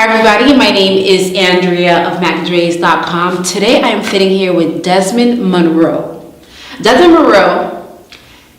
everybody, my name is Andrea of MacDrays.com. Today I am sitting here with Desmond Monroe. Desmond Monroe,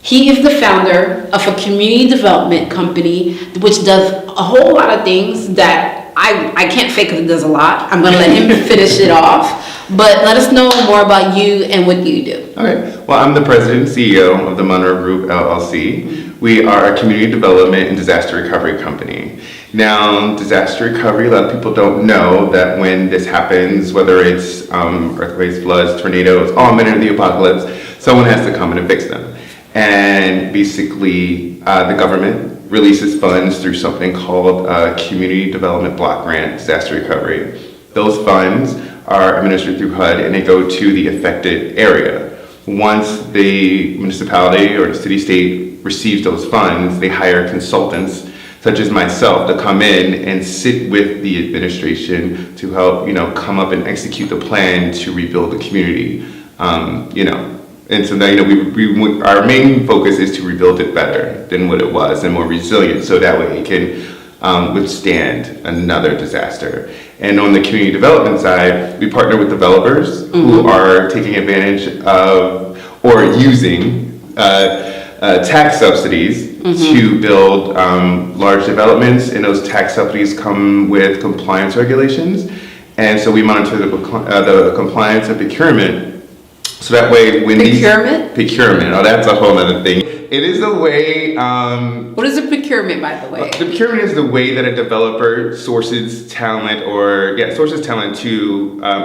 he is the founder of a community development company which does a whole lot of things that I can't say because it does a lot. I'm going to let him finish it off, but let us know more about you and what you do. Okay, well, I'm the president and CEO of the Monroe Group, LLC. We are a community development and disaster recovery company. Now, disaster recovery, a lot of people don't know that when this happens, whether it's earthquakes, floods, tornadoes, all minute of the apocalypse, someone has to come in and fix them. And basically, the government releases funds through something called Community Development Block Grant Disaster Recovery. Those funds are administered through HUD and they go to the affected area. Once the municipality or the city-state receives those funds, they hire consultants such as myself to come in and sit with the administration to help, come up and execute the plan to rebuild the community, And so now, we our main focus is to rebuild it better than what it was and more resilient, so that way it can withstand another disaster. And on the community development side, we partner with developers who are taking advantage of or using tax subsidies to build large developments, and those tax subsidies come with compliance regulations. And so we monitor the compliance and procurement. So that way, when procurement, oh, that's a whole other thing. It is the way. What is a procurement, by the way? The procurement is the way that a developer sources talent to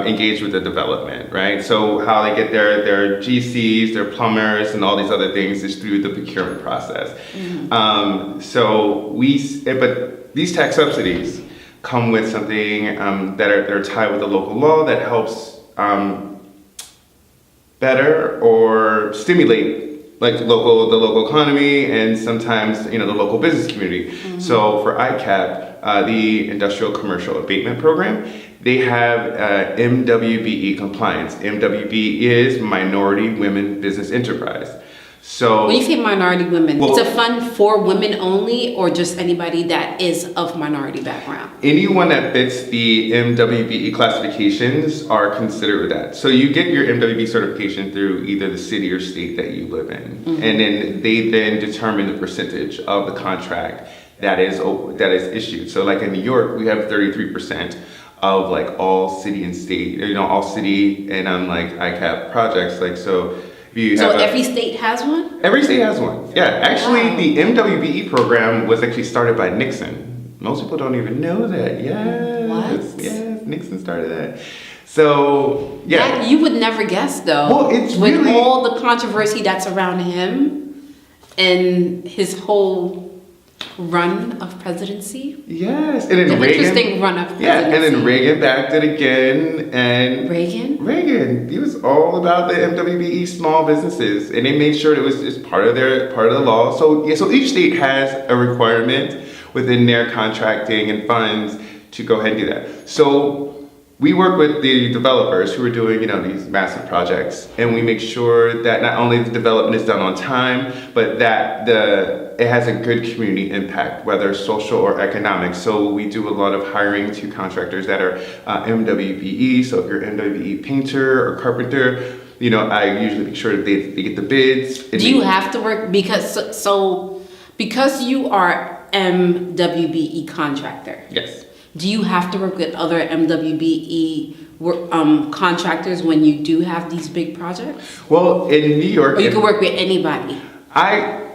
engage with the development, right? So how they get their GCs, their plumbers, and all these other things is through the procurement process. But these tax subsidies come with something that are tied with the local law that helps better or stimulate like the local economy and sometimes the local business community. So for ICAP, the Industrial Commercial Abatement Program, they have MWBE compliance. MWBE is Minority Women Business Enterprise. So when you say minority women, it's a fund for women only, or just anybody that is of minority background? Anyone that fits the MWBE classifications are considered that. So you get your MWBE certification through either the city or state that you live in, and then they determine the percentage of the contract that is issued. So like in New York, we have 33% of like all city and state, all city and ICAP projects, so every state has one? Every state has one. Yeah, actually, The MWBE program was actually started by Nixon. Most people don't even know that. Yes. What? Yes, Nixon started that. So, yeah. That you would never guess, though. Well, it's with really... all the controversy that's around him and his whole run of presidency. Yes, and then Reagan. Interesting run of presidency. Yeah, and then Reagan backed it again, and Reagan, he was all about the MWBE small businesses, and they made sure it was part of the law. So so each state has a requirement within their contracting and funds to go ahead and do that. So we work with the developers who are doing, these massive projects, and we make sure that not only the development is done on time, but that it has a good community impact, whether social or economic. So we do a lot of hiring to contractors that are MWBE. So if you're an MWBE painter or carpenter, I usually make sure that they get the bids. Do you have to work because you are MWBE contractor? Yes. Do you have to work with other MWBE contractors when you do have these big projects? Well, in New York... Or you can work with anybody?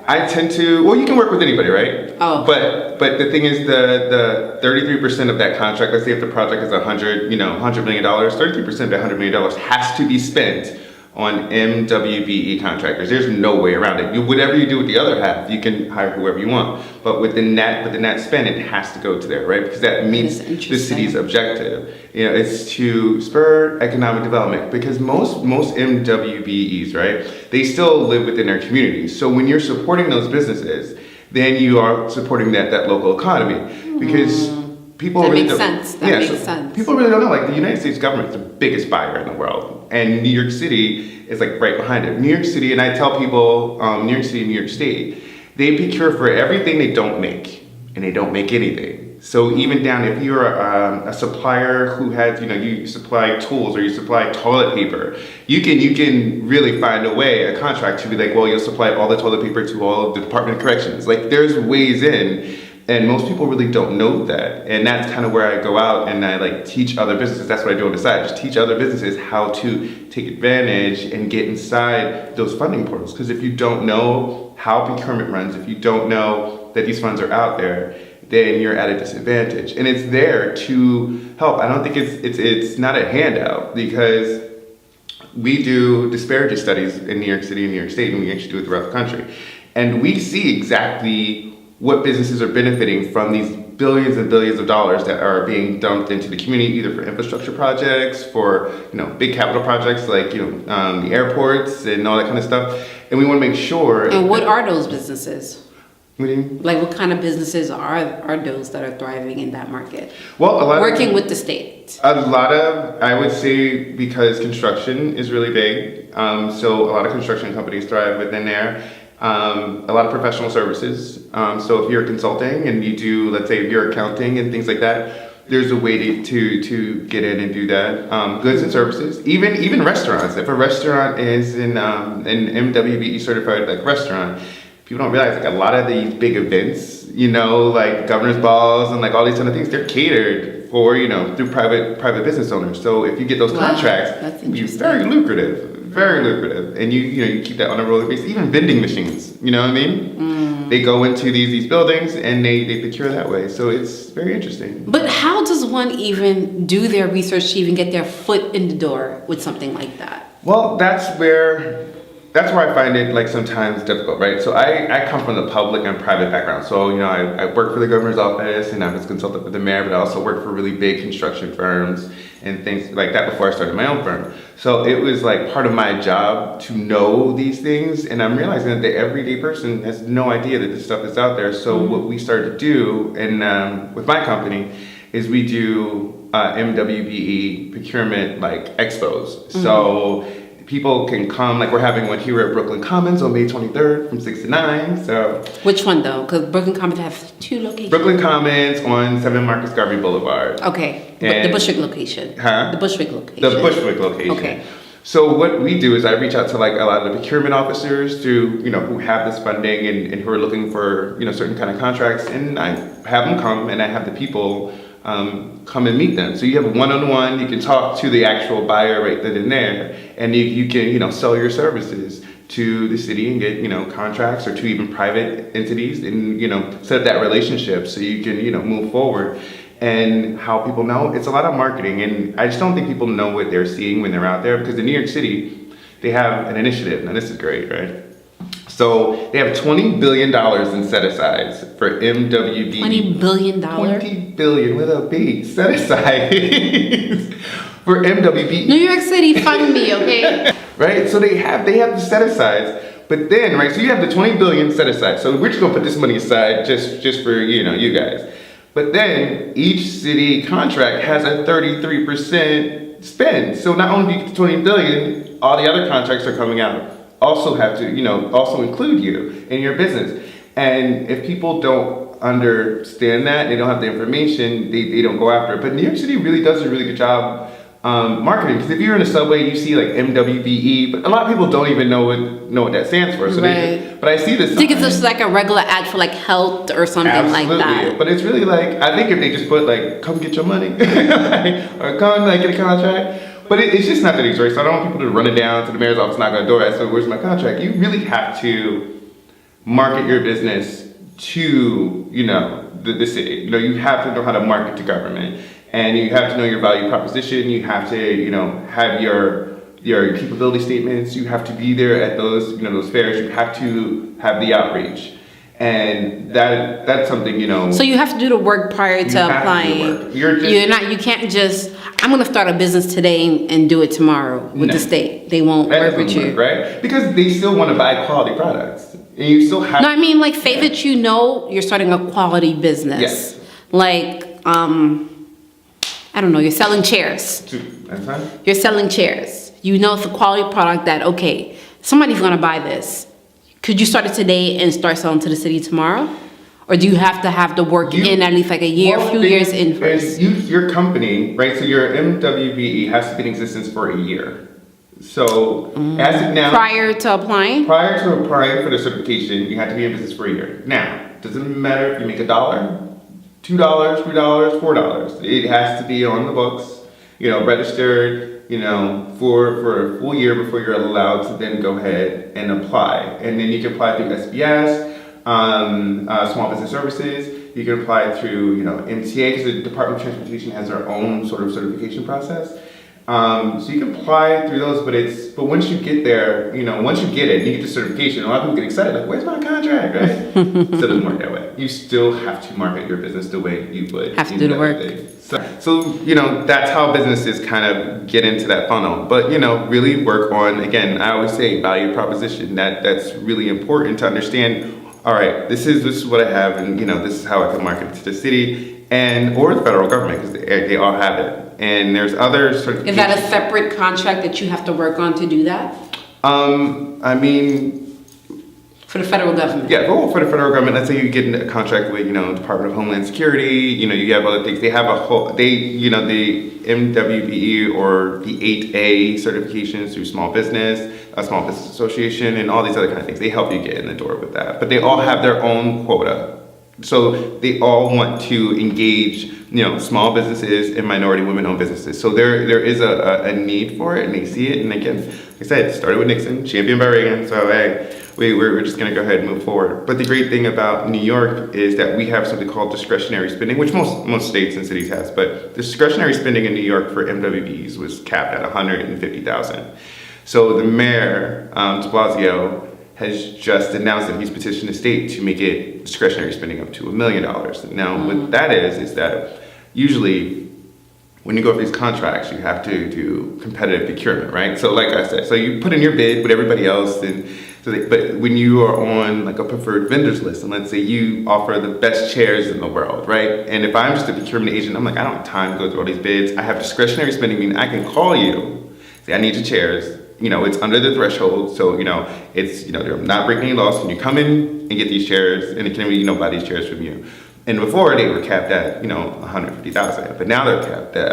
I tend to... Well, you can work with anybody, right? Oh. But the thing is, the 33% of that contract, let's say if the project is $100 million, 33% of that $100 million has to be spent on MWBE contractors. There's no way around it. Whatever you do with the other half, you can hire whoever you want. But within that spend, it has to go to there, right? Because that meets the city's objective. It's to spur economic development. Because most MWBEs, right, they still live within their communities. So when you're supporting those businesses, then you are supporting that local economy. Because people that really makes don't, sense. That makes sense. People really don't know. Like the United States government is the biggest buyer in the world, and New York City is like right behind it. New York City, and I tell people, New York City, New York State, they procure for everything they don't make, and they don't make anything. So even down, if you're a supplier who has, you supply tools or you supply toilet paper, you can really find a contract to be like, well, you'll supply all the toilet paper to all of the Department of Corrections. Like there's ways in, and most people really don't know that. And that's kind of where I go out and I like teach other businesses. That's what I do on the side, just teach other businesses how to take advantage and get inside those funding portals. Because if you don't know how procurement runs, if you don't know that these funds are out there, then you're at a disadvantage. And it's there to help. I don't think it's not a handout, because we do disparity studies in New York City and New York State, and we actually do it throughout the country. And we see exactly what businesses are benefiting from these billions and billions of dollars that are being dumped into the community, either for infrastructure projects, for big capital projects like the airports and all that kind of stuff. And we want to make sure. And what are those businesses? What do you mean? Like, what kind of businesses are those that are thriving in that market? Well, a lot working with the state. A lot of, I would say, because construction is really big, so a lot of construction companies thrive within there. A lot of professional services. So if you're consulting and you do, let's say, if you're accounting and things like that, there's a way to get in and do that. Goods and services, even restaurants. If a restaurant is an MWBE certified like restaurant, people don't realize like a lot of these big events, like governor's balls and like all these kind of things, they're catered for, through private business owners. So if you get those contracts, it's very lucrative. Very lucrative, and you keep that on a rolling basis. Even vending machines, you know what I mean? They go into these buildings and they procure that way. So it's very interesting. But how does one even do their research to even get their foot in the door with something like that? Well, that's where I find it like sometimes difficult, right? So I come from the public and private background. So I work for the governor's office and I was a consultant for the mayor, but I also worked for really big construction firms and things like that before I started my own firm. So it was like part of my job to know these things, and I'm realizing that the everyday person has no idea that this stuff is out there. So what we started to do, and with my company, is we do MWBE procurement like expos. So people can come, like we're having one here at Brooklyn Commons on May 23rd from 6 to 9. So which one though? Because Brooklyn Commons has 2 locations. Brooklyn Commons on 7 Marcus Garvey Boulevard. Okay, but the Bushwick location. Huh? The Bushwick location. The Bushwick location. Okay. So what we do is I reach out to like a lot of the procurement officers who have this funding and who are looking for certain kind of contracts, and I have them come and I have the people come and meet them. So you have a one-on-one, you can talk to the actual buyer right then and there, and you can sell your services to the city and get contracts, or to even private entities, and set up that relationship so you can move forward. And how people know, it's a lot of marketing, and I just don't think people know what they're seeing when they're out there, because in New York City they have an initiative. Now this is great, right? So they have $20 billion in set-asides for MWBE. $20 billion? $20 billion with a B, set-asides for MWBE. New York City, fund me, okay? Right, so they have the set-asides, but then, right, so you have the $20 billion set-aside. So we're just gonna put this money aside just for, you guys. But then each city contract has a 33% spend. So not only do you get the $20 billion, all the other contracts are coming out also have to, also include you in your business. And if people don't understand that, they don't have the information, they don't go after it. But New York City really does a really good job marketing. Because if you're in a subway, you see like MWBE, but a lot of people don't even know what that stands for. So but I see this. I think it's just like a regular ad for like health or something like that. But it's really like, I think if they just put like, come get your money, or come like get a contract. But it's just not that easy, right? So I don't want people to run it down to the mayor's office, knock on the door, ask, so where's my contract? You really have to market your business to, the city. You have to know how to market to government, and you have to know your value proposition. You have to, have your capability statements. You have to be there at those, those fairs. You have to have the outreach. And that's something, So you have to do the work prior to applying. You can't just, I'm going to start a business today and do it tomorrow with the state. They won't work with you. Right? Because they still want to buy quality products. And you still have. No, I mean, like, say that you're starting a quality business. Yes. Like, I don't know, you're selling chairs. That's fine. You're selling chairs. It's a quality product that, okay, somebody's going to buy this. Could you start it today and start selling to the city tomorrow? Or do you have to have the work in at least like a year, Well, few years in first? Your company, right? So your MWBE has to be in existence for a year. So as of now, Prior to applying? prior to applying for the certification, you have to be in business for a year. Now, doesn't matter if you make $1, $2, $3, $4. It has to be on the books, registered, for a full year before you're allowed to then go ahead and apply. And then you can apply through SBS, Small Business Services. You can apply through, MTA, because the Department of Transportation has their own sort of certification process. So you can apply through those, but once you get there, once you get it, you get the certification, a lot of people get excited, like, where's my contract, right? It still doesn't work that way. You still have to market your business the way you would. Have to do the work. So, that's how businesses kind of get into that funnel. But, really work on, again, I always say value proposition. That's really important to understand. All right, this is what I have, and this is how I can market it to the city or the federal government, because they all have it. And there's other certifications. Is that a separate contract that you have to work on to do that? For the federal government? Yeah, for the federal government, let's say you get a contract with, Department of Homeland Security, you have other things. They have the MWBE or the 8A certifications through Small Business Association, and all these other kind of things. They help you get in the door with that. But they all have their own quota. So they all want to engage, small businesses and minority women-owned businesses. So there is a need for it, and they see it. And again, like I said, it started with Nixon, championed by Reagan. So we're just going to go ahead and move forward. But the great thing about New York is that we have something called discretionary spending, which most states and cities has. But discretionary spending in New York for MWBEs was capped at $150,000. So the mayor, de Blasio, has just announced that he's petitioned the state to make it discretionary spending up to $1 million. Now, what that is that usually when you go for these contracts, you have to do competitive procurement, right? So like I said, so you put in your bid with everybody else, but when you are on like a preferred vendors list, and let's say you offer the best chairs in the world, right? And if I'm just a procurement agent, I'm like, I don't have time to go through all these bids. I have discretionary spending, meaning I can call you, say, I need your chairs. It's under the threshold, so it's they're not breaking any laws. When you come in and get these chairs, and it can be buy these chairs from you. And before they were capped at $150,000, but now they're capped at.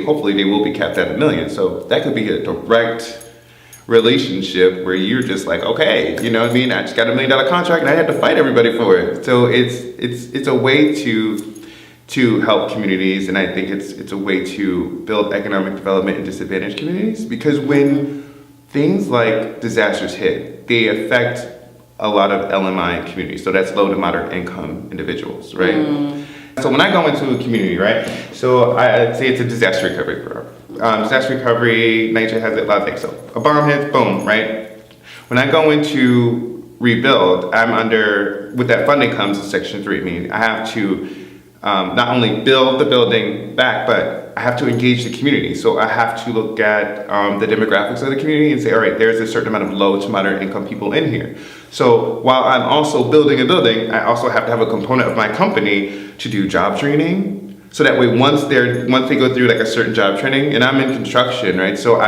Hopefully they will be capped at $1 million. So that could be a direct relationship where you're just like, okay, I just got $1 million contract and I had to fight everybody for it. So it's a way to help communities, and I think it's a way to build economic development in disadvantaged communities, because when things like disasters hit, they affect a lot of LMI communities, so that's low to moderate income individuals, right? So when I go into a community, right, so I'd say it's a disaster recovery program. Disaster recovery, nature has a lot of things, so a bomb hits, boom, right? When I go into rebuild, with that funding comes Section 3, meaning I have to not only build the building back, but I have to engage the community. So I have to look at the demographics of the community and say, all right, there's a certain amount of low to moderate income people in here. So while I'm also building a building, I also have to have a component of my company to do job training. So that way, once they go through like a certain job training, and I'm in construction, right? So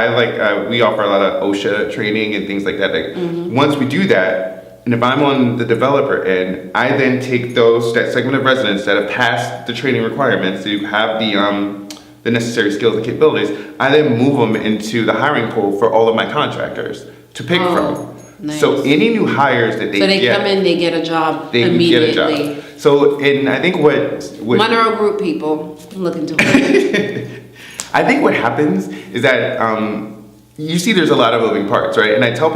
we offer a lot of OSHA training and things like that. Once we do that, and if I'm on the developer end, I then take that segment of residents that have passed the training requirements to have the necessary skills and capabilities, I then move them into the hiring pool for all of my contractors to pick from. Nice. So any new hires that they come in, they get a job immediately. Get a job. So, and I think what Monroe Group people look into it. I think what happens is that you see there's a lot of moving parts, right? And I tell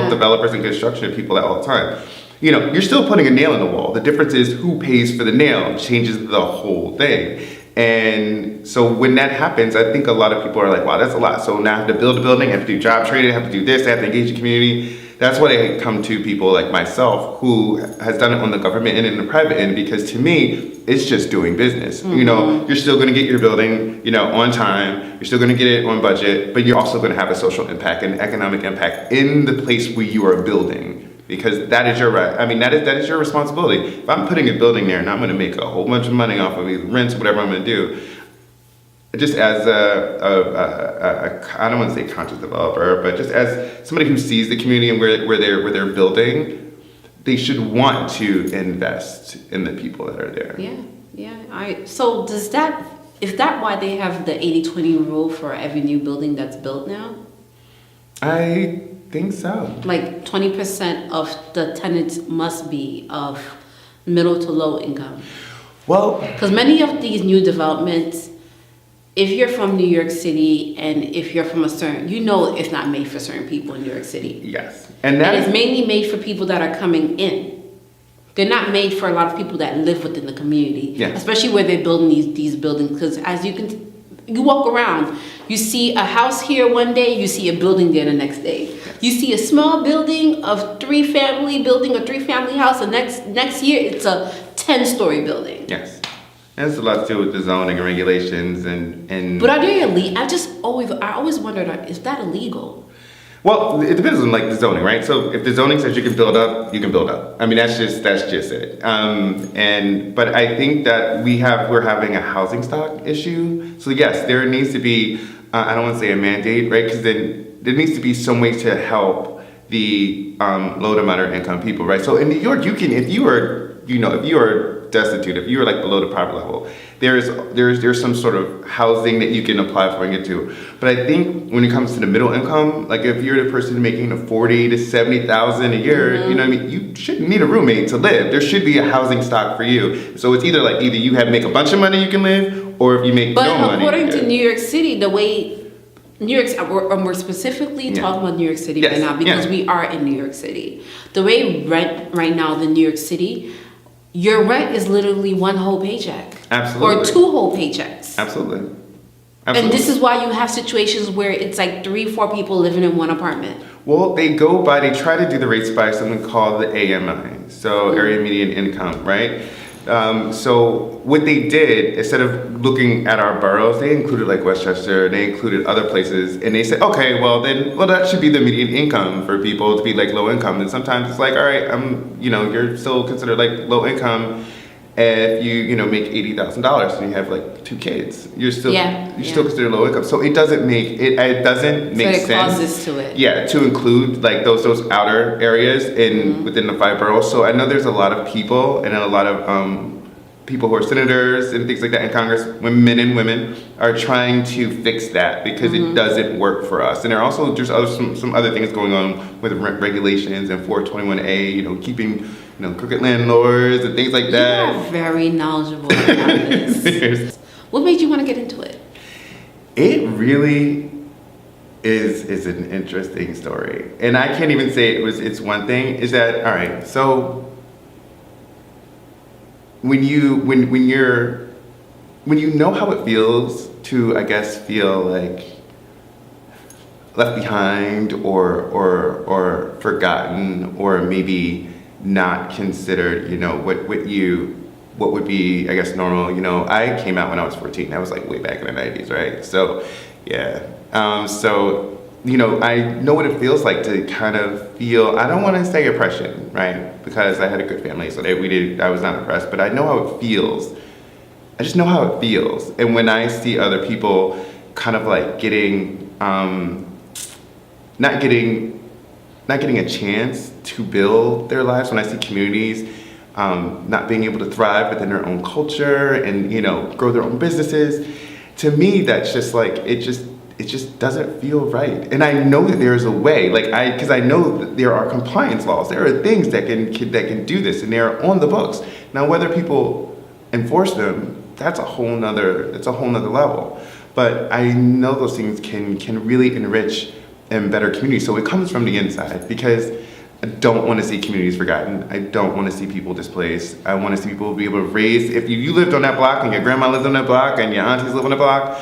developers and construction people that all the time. You're still putting a nail in the wall. The difference is who pays for the nail changes the whole thing. And so when that happens, I think a lot of people are like, wow, that's a lot. So now I have to build a building, I have to do job training, I have to do this, I have to engage the community. That's why I come to people like myself who has done it on the government end and the private end, because to me, it's just doing business. You're still going to get your building, on time. You're still going to get it on budget, but you're also going to have a social impact and economic impact in the place where you are building. Because that is your right. That is your responsibility. If I'm putting a building there and I'm going to make a whole bunch of money off of either rent or whatever I'm going to do, just as I don't want to say conscious developer, but just as somebody who sees the community and where they're building, they should want to invest in the people that are there. So is that why they have the 80-20 rule for every new building that's built now? I think so. Like 20% of the tenants must be of middle to low income. Well, because many of these new developments, if you're from New York City and if you're from it's not made for certain people in New York City. Yes. And it's mainly made for people that are coming in. They're not made for a lot of people that live within the community. Yes. Especially where they're building these buildings. Because as you walk around, you see a house here one day, you see a building there the next day. Yes. You see a small building of 3-family building, a 3-family house, and next year it's a 10-story building. Yes. And it's a lot to do with the zoning and regulations and But are they illegal? I always wondered, is that illegal? Well, it depends on like the zoning, right? So if the zoning says you can build up, you can build up. I mean, that's just it. But I think that we're having a housing stock issue. So yes, there needs to be, I don't want to say a mandate, right? Because then there needs to be some way to help the low to moderate income people, right? So in New York, you can, if you are destitute, if you are like below the poverty level, there's some sort of housing that you can apply for and get to. But I think when it comes to the middle income, like if you're the person making $40,000 to $70,000 a year, you know what I mean, you shouldn't need a roommate to live. There should be a housing stock for you. So it's either you make a bunch of money you can live, or if you make no money. But according to New York City, the way we're specifically talking about New York City right now because we are in New York City. The way rent right now in New York City, your rent is literally one whole paycheck. Absolutely. Or 2 whole paychecks. Absolutely. And this is why you have situations where it's like 3-4 people living in one apartment. Well, they try to do the rates by something called the AMI, so area median income, right? So what they did, instead of looking at our boroughs, they included like Westchester, they included other places, and they said, okay, well that should be the median income for people to be like low income. And sometimes it's like, all right, you're still considered like low income if you make $80,000 and you have like 2 kids. You're still considered low income. So it doesn't make sense. Clauses to it. Yeah, to include like those outer areas within the 5 boroughs. So I know there's a lot of people and a lot of people who are senators and things like that in Congress, men and women, are trying to fix that because it doesn't work for us. And there's some other things going on with rent regulations and 421A, keeping crooked landlords and things like that. You are very knowledgeable about this. What made you want to get into it? It really is an interesting story. And I can't even say it's one thing. Is that, all right, so when you know how it feels to, I guess, feel like left behind or forgotten or maybe not considered, what would be, I guess, normal. I came out when I was 14. That was like way back in the 90s, right? So, yeah. I know what it feels like to kind of feel, I don't want to say oppression, right? Because I had a good family, so I was not oppressed, but I know how it feels. I just know how it feels. And when I see other people kind of like getting, not getting a chance to build their lives, when I see communities not being able to thrive within their own culture and, grow their own businesses, to me, that's just like, it just doesn't feel right. And I know that there's a way, because I know that there are compliance laws. There are things that can do this, and they're on the books. Now, whether people enforce them, that's a whole nother level. But I know those things can really enrich and better communities. So it comes from the inside, because I don't want to see communities forgotten. I don't want to see people displaced. I want to see people be able to raise, if you lived on that block and your grandma lived on that block and your aunties live on that block,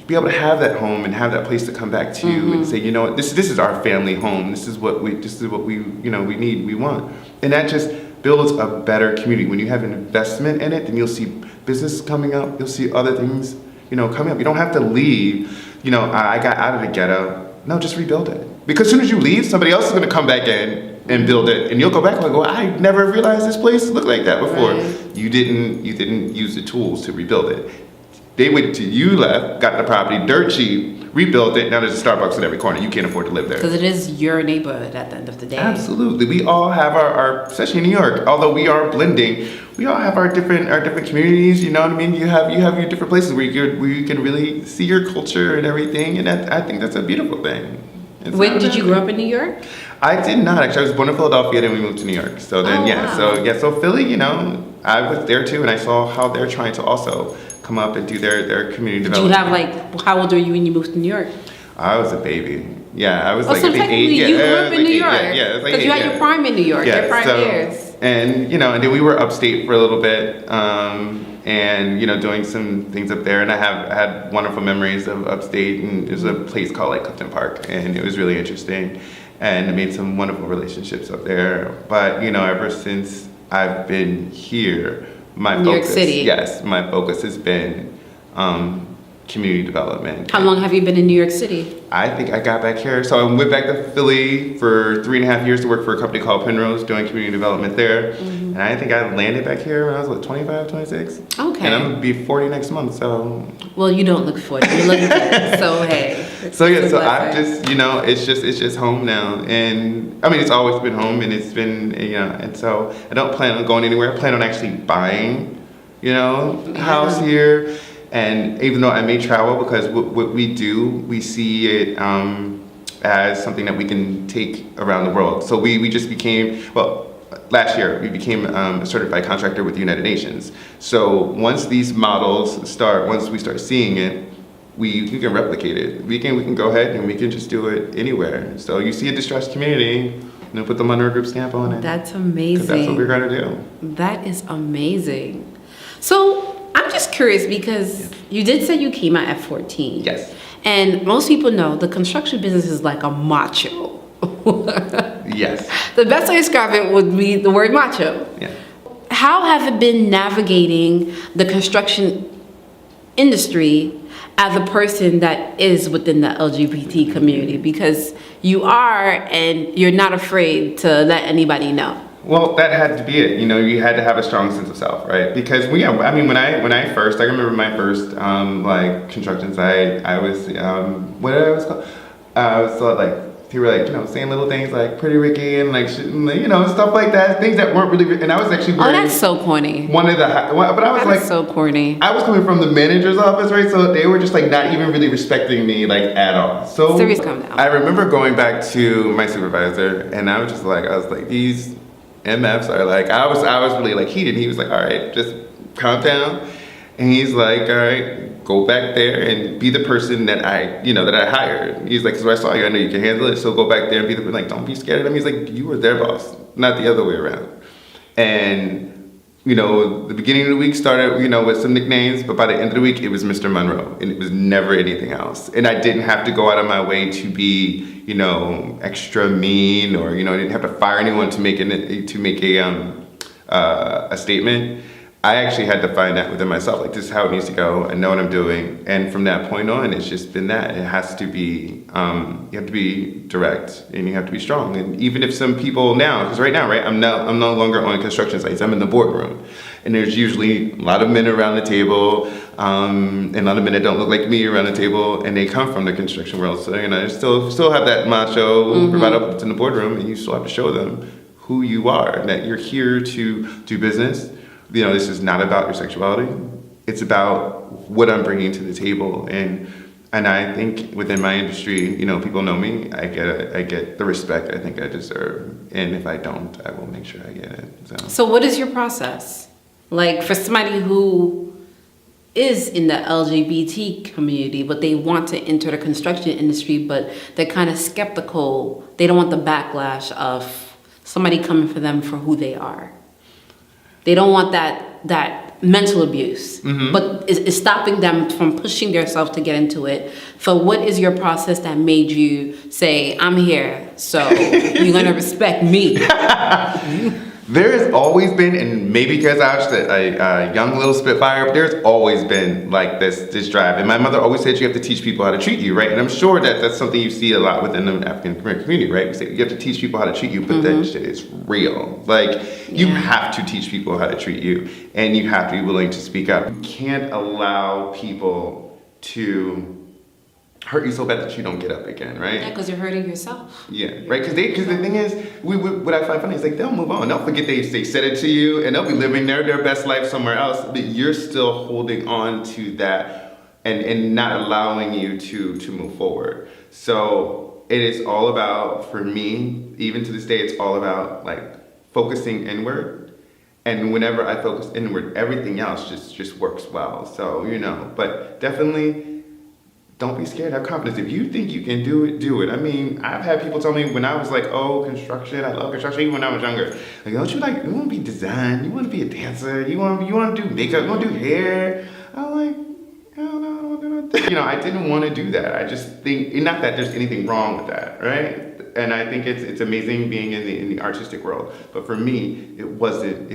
be able to have that home and have that place to come back to and say, this is our family home. This is what we we need, we want. And that just builds a better community. When you have an investment in it, then you'll see business coming up, you'll see other things, coming up. You don't have to leave, I got out of the ghetto. No, just rebuild it. Because as soon as you leave, somebody else is going to come back in and build it, and you'll go back and go, I never realized this place looked like that before. Right. You didn't use the tools to rebuild it. They waited till you left, got the property dirt cheap, rebuilt it. Now there's a Starbucks in every corner. You can't afford to live there. Because it is your neighborhood at the end of the day. Absolutely. We all have our especially in New York, although we are blending, we all have our different communities, you know what I mean? You have your different places where you can really see your culture and everything, and I think that's a beautiful thing. When did you grow up in New York? I did not actually. I was born in Philadelphia, then we moved to New York. So then so Philly, you know, I was there too, and I saw how they're trying to also come up and do their community development. Did you have like, how old were you when you moved to New York? I was a baby. Yeah, I was like so I think 8. Yeah, you grew up in New York. Yeah, because like you had your prime in New York. Yeah, your prime years. And you know, and then we were upstate for a little bit, and you know, doing some things up there. And I had wonderful memories of upstate. And there's a place called like Clifton Park, and it was really interesting. And I made some wonderful relationships up there. But you know, ever since I've been here, New York City. Yes, my focus has been community development. How long have you been in New York City? I think I got back here. So I went back to Philly for 3.5 years to work for a company called Penrose, doing community development there. Mm-hmm. And I think I landed back here when I was, 25, 26? Okay. And I'm going to be 40 next month, so. Well, you don't look 40. You look good. So, hey. So, yeah, so I'm just, you know, it's just home now. And, I mean, it's always been home, and it's been, you know, and so I don't plan on going anywhere. I plan on actually buying, you know, a house here. And even though I may travel, because what we do, we see it as something that we can take around the world. So we just became, last year we became a certified contractor with the United Nations. So once these models once we start seeing it, we can replicate it. We can go ahead and we can just do it anywhere. So you see a distressed community, you know, put the Monroe Group stamp on it. That's amazing. Because that's what we're going to do. That is amazing. So I'm just curious because you did say you came out at 14. Yes. And most people know the construction business is like a macho. Yes. The best way to describe it would be the word macho. Yeah. How have it been navigating the construction industry as a person that is within the LGBT community? Because you are, and you're not afraid to let anybody know. Well, that had to be it. You know, you had to have a strong sense of self, right? Because when I first, I remember my first like construction site. I was what did I was called? I was like, they were like, you know, saying little things like "Pretty Ricky" and like, you know, stuff like that. Things that weren't really. And I was actually wearing. Oh, that's so corny. But I was That's so corny. I was coming from the manager's office, right? So they were just like not even really respecting me like at all. So Seriously, calm down. I remember going back to my supervisor, and I was like these MFs are like, I was really like heated. He was like, all right, just calm down. And he's like, all right, go back there and be the person that I hired. He's like, so I saw you, I know you can handle it. So go back there and be the person, like, don't be scared of them. He's like, you were their boss, not the other way around. And, you know, the beginning of the week started, you know, with some nicknames, but by the end of the week, it was Mr. Monroe, and it was never anything else. And I didn't have to go out of my way to be, you know, extra mean, or, you know, I didn't have to fire anyone to make a statement. I actually had to find that within myself, like, this is how it needs to go. I know what I'm doing. And from that point on, it's just been that. It has to be, you have to be direct, and you have to be strong. And even if some people now, because right now, right, I'm no longer on construction sites, I'm in the boardroom. And there's usually a lot of men around the table, and a lot of men that don't look like me around the table, and they come from the construction world. So, you know, still have that macho bravado in the boardroom, and you still have to show them who you are, and that you're here to do business. You know, this is not about your sexuality. It's about what I'm bringing to the table. And I think within my industry, you know, people know me. I get the respect I think I deserve. And if I don't, I will make sure I get it. So what is your process? Like, for somebody who is in the LGBT community, but they want to enter the construction industry, but they're kind of skeptical. They don't want the backlash of somebody coming for them for who they are. They don't want that mental abuse, but it's stopping them from pushing themselves to get into it. So what is your process that made you say, I'm here, so you're going to respect me? There has always been, and maybe because I was a young little spitfire, but there's always been like this drive. And my mother always said you have to teach people how to treat you, right? And I'm sure that's something you see a lot within the African American community, right? We say you have to teach people how to treat you, but that shit is real. Like, you have to teach people how to treat you, and you have to be willing to speak up. You can't allow people to hurt you so bad that you don't get up again, right? Yeah, because you're hurting yourself. Yeah, right. Because the thing is, what I find funny is like they'll move on. They'll forget they said it to you, and they'll be living their best life somewhere else. But you're still holding on to that and not allowing you to move forward. So it is all about, for me, even to this day, it's all about like focusing inward. And whenever I focus inward, everything else just works well. So but definitely. Don't be scared, have confidence. If you think you can do it, do it. I mean, I've had people tell me when I was like, oh, construction, I love construction, even when I was younger. Like, don't you want to be design? You want to be a dancer? You want to do makeup? You want to do hair? I'm like, hell no, I don't want to do that. I didn't want to do that. I just think, not that there's anything wrong with that, right? And I think it's amazing being in the artistic world. But for me, it wasn't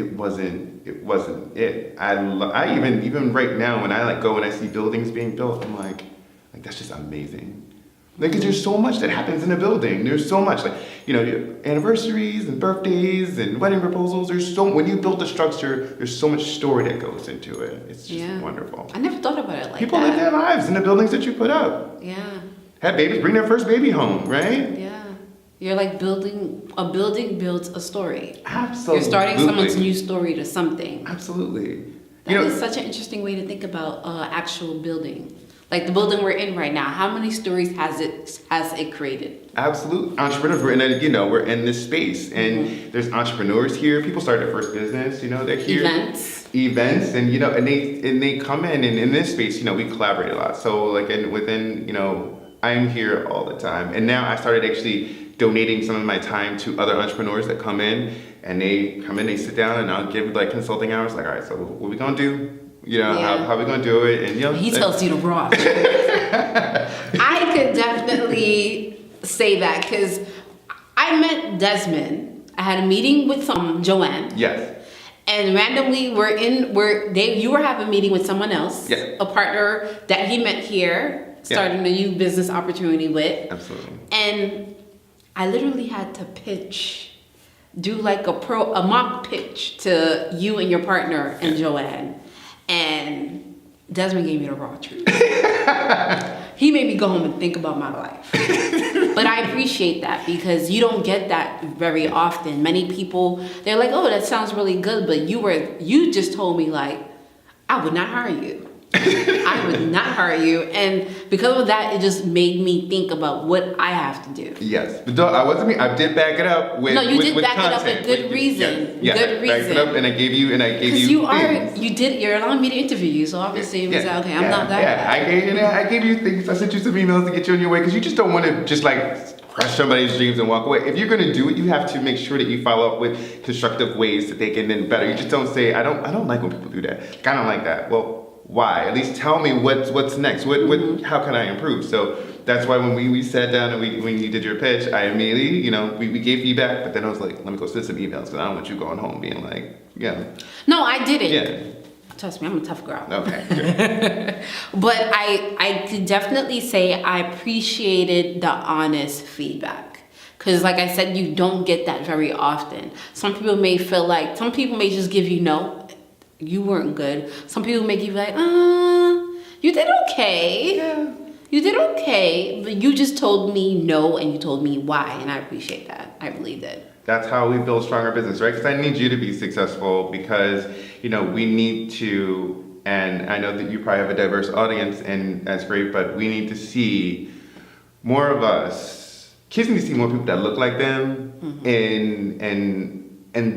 it. I even right now, when I like go and I see buildings being built, I'm like, that's just amazing. Like, 'cause there's so much that happens in a building. There's so much, like, anniversaries and birthdays and wedding proposals. When you build a structure, there's so much story that goes into it. It's just wonderful. I never thought about it like People that. live their lives in the buildings that you put up. Yeah. Have babies, bring their first baby home, right? Yeah. You're like a building builds a story. Absolutely. You're starting someone's new story to something. Absolutely. That is such an interesting way to think about actual building. Like the building we're in right now, how many stories has it created? Absolutely. Entrepreneurs, we're in this space, and there's entrepreneurs here. People start their first business, they're here. Events, and they come in, and in this space, we collaborate a lot. So like I'm here all the time. And now I started actually donating some of my time to other entrepreneurs that come in, and they sit down, and I'll give like consulting hours. Like, all right, so what we gonna do? How we gonna do it? And he tells you the raw truth. I could definitely say that because I met Desmond. I had a meeting with Joanne. Yes. And randomly, you were having a meeting with someone else. Yes. A partner that he met here, starting a new business opportunity with. Absolutely. And I literally had to do like a mock pitch to you and your partner and Joanne. And Desmond gave me the raw truth. He made me go home and think about my life. But I appreciate that because you don't get that very often. Many people, they're like, oh, that sounds really good. But you just told me like, I would not hire you. I would not hire you. And because of that, it just made me think about what I have to do. Yes. But I wasn't me. I did back it up with No, you did back content. it up with good reason. Yeah. Good reason. Backed it up, and I gave you things. You're allowing me to interview you, so obviously it was okay, I'm not that bad. I gave you things. I sent you some emails to get you on your way because you just don't want to just like crush somebody's dreams and walk away. If you're going to do it, you have to make sure that you follow up with constructive ways that they can then better. You just don't say, I don't like when people do that. I don't like that. Well, why? At least tell me what's next. How can I improve? So that's why when we sat down and when you did your pitch, I immediately, we gave feedback, but then I was like, let me go send some emails because I don't want you going home being like, No, I didn't. Yeah. Trust me, I'm a tough girl. Okay. But I could definitely say I appreciated the honest feedback. Because like I said, you don't get that very often. Some people may just give you no. You weren't good. Some people make you like, you did okay. Yeah. You did okay. But you just told me no and you told me why. And I appreciate that. I really did. That's how we build stronger business, right? Because I need you to be successful because, we need to, and I know that you probably have a diverse audience and that's great, but we need to see more of us. Kids need to see more people that look like them in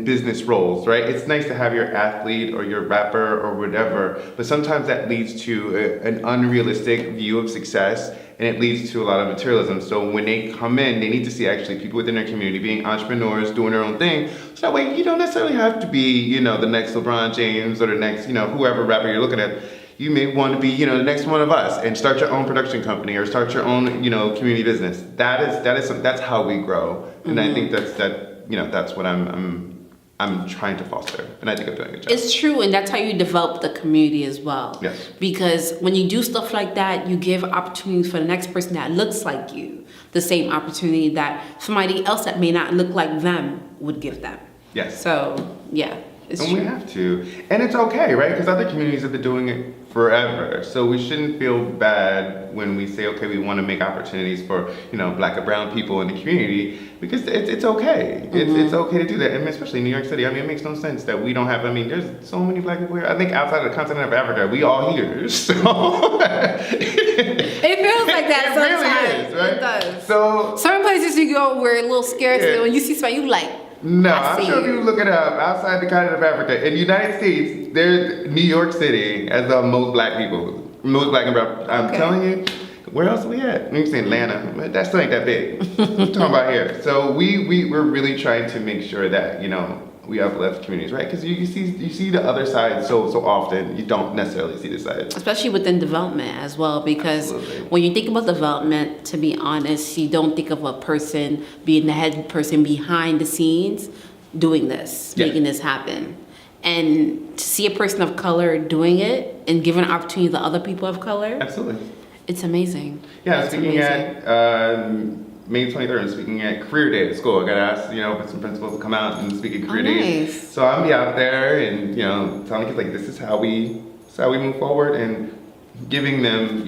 business roles, right? It's nice to have your athlete or your rapper or whatever, but sometimes that leads to an unrealistic view of success and it leads to a lot of materialism. So when they come in, they need to see actually people within their community being entrepreneurs, doing their own thing. So that way you don't necessarily have to be, the next LeBron James or the next, whoever rapper you're looking at. You may want to be, the next one of us and start your own production company or start your own, community business. That's how we grow. And I think that's what I'm I'm trying to foster, and I think I'm doing a good job. It's true, and that's how you develop the community as well. Yes. Because when you do stuff like that, you give opportunities for the next person that looks like you, the same opportunity that somebody else that may not look like them would give them. Yes. So, yeah, it's And true. we have to. And it's okay, right? Because other communities have been doing it forever. So we shouldn't feel bad when we say, okay, we want to make opportunities for, Black and brown people in the community, because it's okay. It's okay to do that. And especially in New York City. I mean, it makes no sense that we don't have, there's so many Black people here. I think outside of the continent of Africa, we all here. So It feels like that it sometimes. really is, right? It does. So Some places you go, we're a little scared. Yeah. So when you see somebody, you like, no, I I'm see sure if you. you look it up, outside the continent of Africa, in the United States, there's New York City as the most Black people, most Black and brown. I'm Okay. telling you, where else are we at? You can say Atlanta, but that still ain't that big. We're talking about here. So we're really trying to make sure that, we uplift communities, right? Because you see the other side so often, you don't necessarily see the side. especially within development as well, because Absolutely. when you think about development, to be honest, you don't think of a person being the head person behind the scenes doing this, Yeah. making this happen. And to see a person of color doing it and giving an opportunity to other people of color, Absolutely. it's amazing. Yeah, It's speaking amazing. at May 23rd, I'm speaking at Career Day at school. I got asked, for some principals to come out and speak at Career Day. Nice. So I'm be out there and, telling kids like, this is how we move forward, and giving them,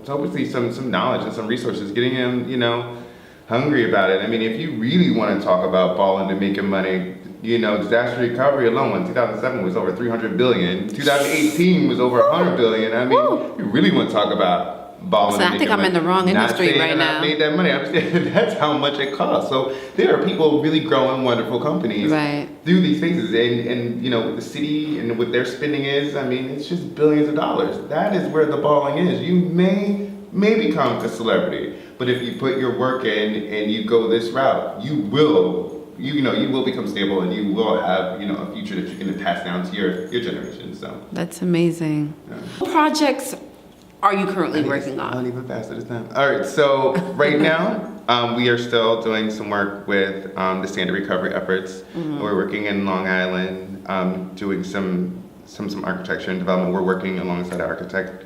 hopefully some knowledge and some resources, getting them, hungry about it. I mean, if you really want to talk about balling and making money, disaster recovery alone in 2007 was over 300 billion. 2018 was over 100 billion. I mean, Woo. you really want to talk about balling. So I think I'm in the wrong industry right now. I made that money. I'm saying that's how much it costs. So there are people really growing wonderful companies Right. through these phases, and the city and what their spending is. I mean, it's just billions of dollars. That is where the balling is. You may become a celebrity, but if you put your work in and you go this route, you will. You will become stable, and you will have a future that you can pass down to your generation. So That's amazing. yeah. What projects are you currently working I'll on? even faster this time. All right, so right now we are still doing some work with the standard recovery efforts. We're working in Long Island, doing some architecture and development. We're working alongside an architect.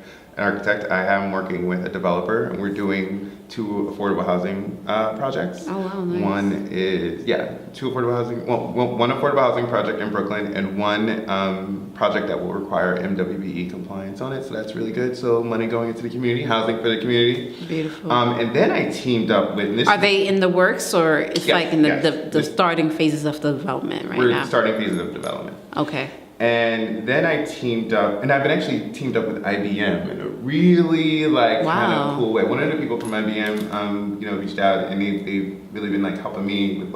I am working with a developer, and we're doing 2 affordable housing projects. Oh, wow, nice. One is 2 affordable housing. Well, one affordable housing project in Brooklyn, and one project that will require MWBE compliance on it. So that's really good. So money going into the community, housing for the community. Beautiful. And then I teamed up with this. Are they in the works, or it's Yes, like in yes. the starting phases of the development right We're now? starting phases of development. Okay. And then I teamed up, and I've been actually teamed up with IBM in a really kind Wow. of cool way. One of the people from IBM, reached out, and they've really been helping me with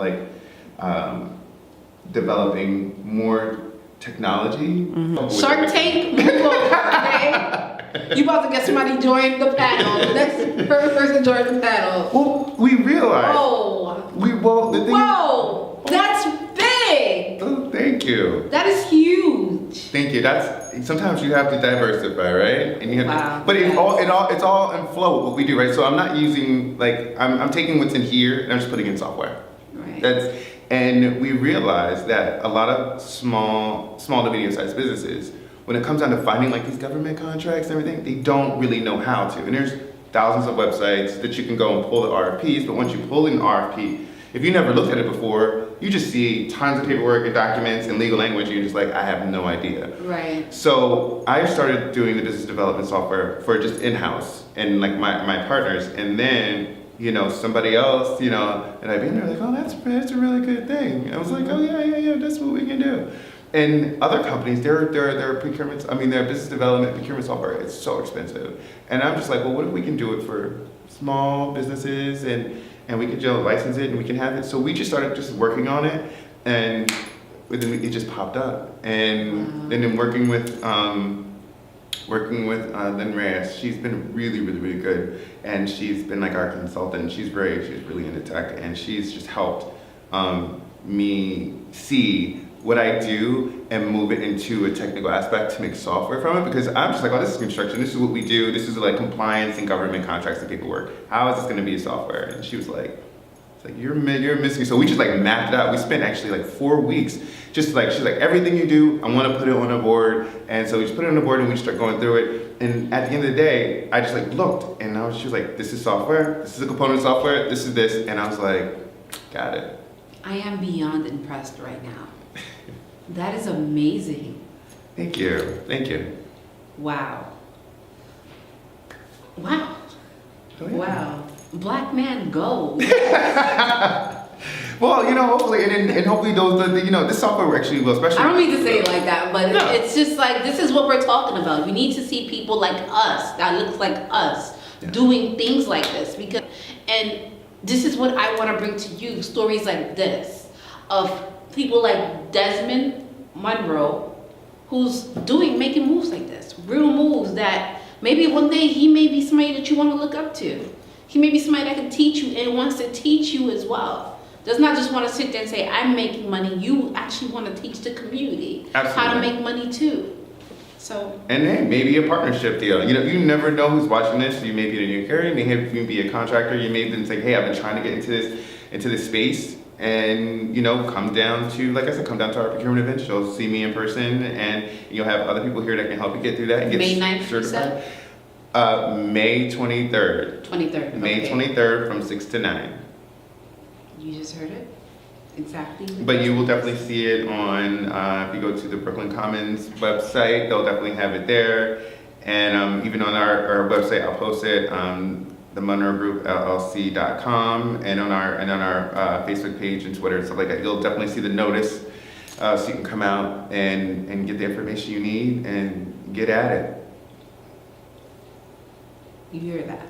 developing more technology. Shark Tank, move over, okay? You about to get somebody join the panel. Next person join the panel. Well, we realized. Whoa! The thing Whoa! That's big. Oh, thank you. That is huge. Thank you. That's sometimes you have to diversify, right? And you have Wow. to, but it's all in flow with what we do, right? So I'm not using I'm taking what's in here and I'm just putting it in software. Right. And we realized that a lot of small to medium-sized businesses, when it comes down to finding these government contracts and everything, they don't really know how to. And there's thousands of websites that you can go and pull the RFPs, but once you pull an RFP, if you never looked at it before, you just see tons of paperwork and documents and legal language, and you're just I have no idea. Right. So I started doing the business development software for just in-house and my partners, and then somebody else and IBM, they're like, oh, that's a really good thing. I was like, oh yeah, that's what we can do. And other companies, their procurements, their business development procurement software, it's so expensive. And I'm just like, well, what if we can do it for small businesses and we can license it and we can have it. So we just started just working on it, and it just popped up. And then working with Lynn Reyes, she's been really, really, really good, and she's been our consultant. She's really into tech, and she's just helped me see what I do and move it into a technical aspect to make software from it, because I'm just oh, this is construction, this is what we do, this is compliance and government contracts and paperwork. How is this going to be a software? And she was like, It's like, you're missing me. So we just like mapped it out. We spent actually like 4 weeks. Just like, she's like, everything you do, I want to put it on a board. And so we just put it on the board and we start going through it. And at the end of the day, I just like looked and she was like, this is software. This is a component of software. This is this. And I was like, got it. I am beyond impressed right now. That is amazing. Thank you. Thank you. Wow. Wow. Oh, yeah. Wow. Black man gold. Well, hopefully, and hopefully those, this software actually will, especially. I don't mean to say it like that, but No. it's just like, this is what we're talking about. We need to see people like us, that looks like us, doing things like this. And this is what I want to bring to you, stories like this, of people like Desmond Monroe, who's making moves like this, real moves that maybe one day he may be somebody that you want to look up to. He may be somebody that can teach you and wants to teach you as well. Does not just want to sit there and say, I'm making money. You actually want to teach the community how to make money too. So. And then maybe a partnership deal. You never know who's watching this. You may be a new carrier, you may be a contractor. You may then say, hey, I've been trying to get into this space. And, come down to our procurement events. You'll see me in person and you'll have other people here that can help you get through that and get May 9th, certified. May 23rd. 23rd. May 23rd from 6 to 9. You just heard it? Exactly. But you will definitely see it on, if you go to the Brooklyn Commons website, they'll definitely have it there. And even on our website, I'll post it, the MWBE and on our Facebook page and Twitter and stuff like that. You'll definitely see the notice, so you can come out and get the information you need and get at it. You hear that?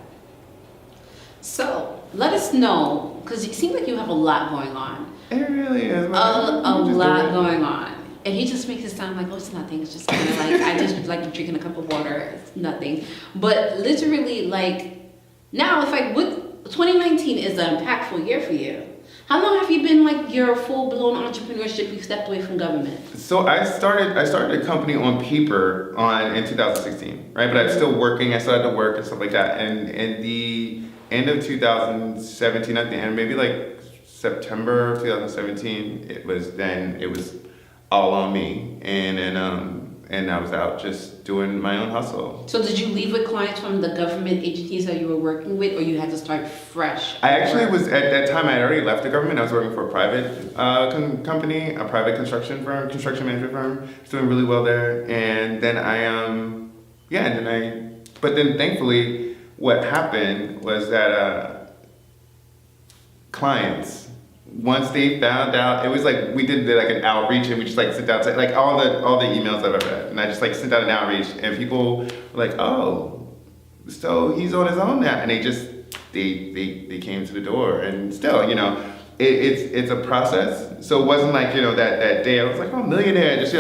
So let us know, because it seems like you have a lot going on. It really is. A lot going on. And he just makes it sound like, oh, it's nothing. It's just kind of like, I just like drinking a cup of water. It's nothing. But literally, like, now, 2019 is an impactful year for you. How long have you been like your full-blown entrepreneurship? You stepped away from government. So I started a company on paper in 2016, right? But I'm still working. I still had to work and stuff like that. And in the end of 2017, at the end, maybe like September of 2017, it was all on me, and I was out just doing my own hustle. So did you leave with clients from the government agencies that you were working with, or you had to start fresh? I actually was, at that time, I had already left the government. I was working for a private company, a private construction management firm. I was doing really well there. And then but then thankfully, what happened was that clients, once they found out, it was like we did like an outreach, and we just like sent out like all the emails I've ever had, and I just like sent out an outreach, and people were like, oh, so he's on his own now, and they they came to the door, and still, it's a process. So it wasn't like that day I was like, oh, millionaire, just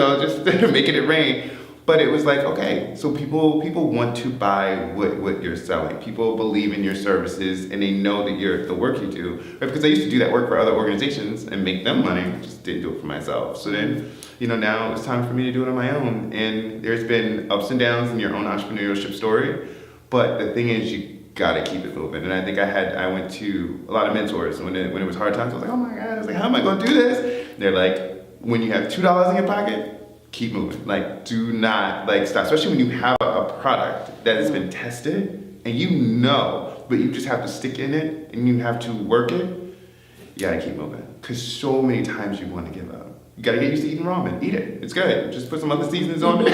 making it rain. But it was like, okay, so people want to buy what you're selling. People believe in your services, and they know that the work you do, right? Because I used to do that work for other organizations and make them money, just didn't do it for myself. So then, now it's time for me to do it on my own. And there's been ups and downs in your own entrepreneurship story, but the thing is, you gotta keep it moving. And I think I went to a lot of mentors when it was hard times. I was like, oh my God, I was like, how am I gonna do this? They're like, when you have $2 in your pocket, keep moving. Like, do not stop, especially when you have a product that has been tested and but you just have to stick in it and you have to work it. You gotta keep moving, because so many times you want to give up. You gotta get used to eating ramen. Eat it. It's good. Just put some other seasonings on it.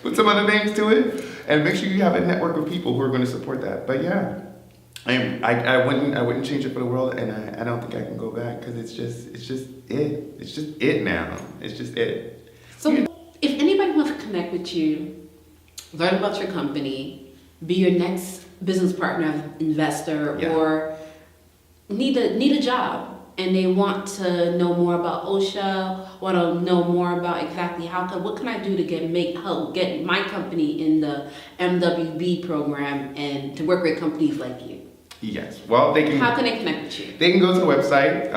Put some other things to it, and make sure you have a network of people who are going to support that. But yeah, I wouldn't change it for the world, and I don't think I can go back, because it's just it now. It's just it. So if anybody wants to connect with you, learn about your company, be your next business partner, investor, or need a job, and they want to know more about OSHA, want to know more about exactly what can I do to help get my company in the MWBE program and to work with companies like you? Yes. Well, how can they connect with you? They can go to the website,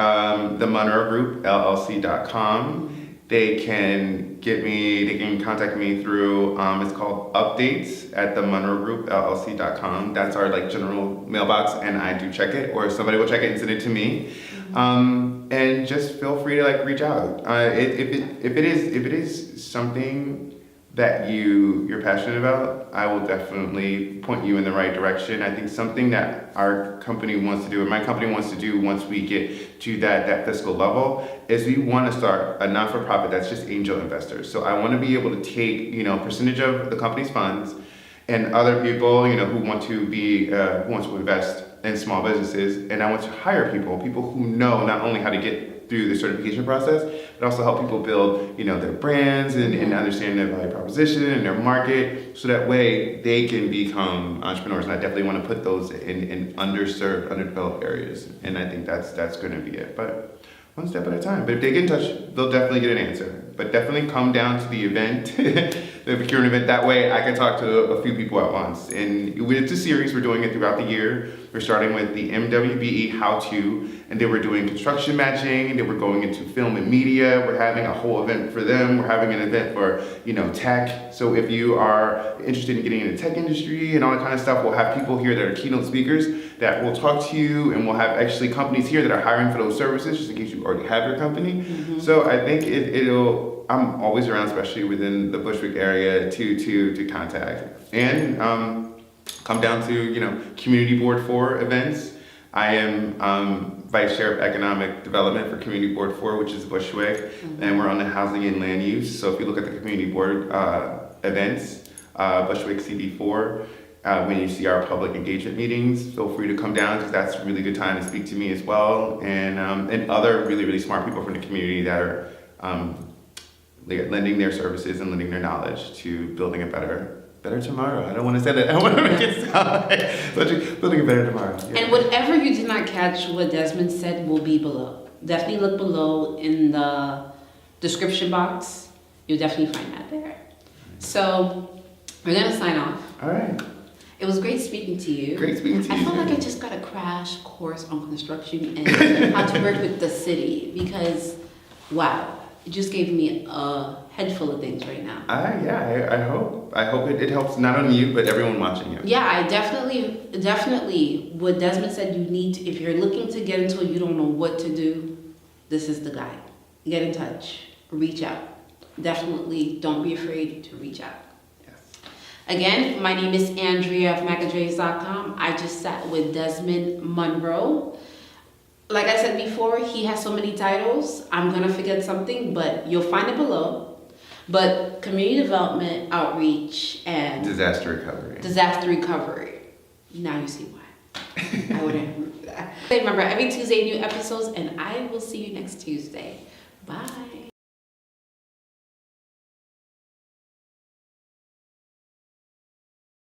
themonroegroup.llc.com, they can contact me through, it's called updates at the MWBE.com. That's our like general mailbox, and I do check it, or somebody will check it and send it to me. And just feel free to like reach out. If it is something that you're passionate about, I will definitely point you in the right direction. I think something that our company wants to do, and my company wants to do once we get to that fiscal level, is we want to start a not-for-profit that's just angel investors. So I want to be able to take, percentage of the company's funds and other people, who want to invest in small businesses, and I want to hire people who know not only how to get through the certification process, but also help people build, their brands and understand their value proposition and their market, so that way they can become entrepreneurs. And I definitely want to put those in underserved, underdeveloped areas. And I think that's going to be it. But one step at a time. But if they get in touch, they'll definitely get an answer. But definitely come down to the event, the procurement event. That way I can talk to a few people at once. And it's a series. We're doing it throughout the year. We're starting with the MWBE how-to, and then we're doing construction matching, and then we're going into film and media. We're having a whole event for them. We're having an event for, tech. So if you are interested in getting into the tech industry and all that kind of stuff, we'll have people here that are keynote speakers that will talk to you, and we'll have actually companies here that are hiring for those services, just in case you already have your company. So I think I'm always around, especially within the Bushwick area, to contact. And come down to, Community Board 4 events. I am Vice Chair of Economic Development for Community Board 4, which is Bushwick, and we're on the Housing and Land Use. So if you look at the Community Board events, Bushwick CD4, when you see our public engagement meetings, feel free to come down, because that's a really good time to speak to me as well, and other really, really smart people from the community that are lending their services and lending their knowledge to building a better tomorrow. I don't want to say that. I want to make it sound like building a better tomorrow. Yeah. And whatever you did not catch what Desmond said will be below. Definitely look below in the description box. You'll definitely find that there. So we're going to sign off. All right. It was great speaking to you. Great speaking to you. I feel like I just got a crash course on construction and how to work with the city, because, wow, it just gave me a head full of things right now. I hope it helps not only you, but everyone watching you. Yeah, I definitely, what Desmond said, if you're looking to get into it, you don't know what to do, this is the guy. Get in touch, reach out. Definitely don't be afraid to reach out. Again, my name is Andrea of MWBE.com. I just sat with Desmond Monroe. Like I said before, he has so many titles. I'm going to forget something, but you'll find it below. But community development, outreach, and disaster recovery. Now you see why. I wouldn't remember that. Remember, every Tuesday, new episodes, and I will see you next Tuesday. Bye.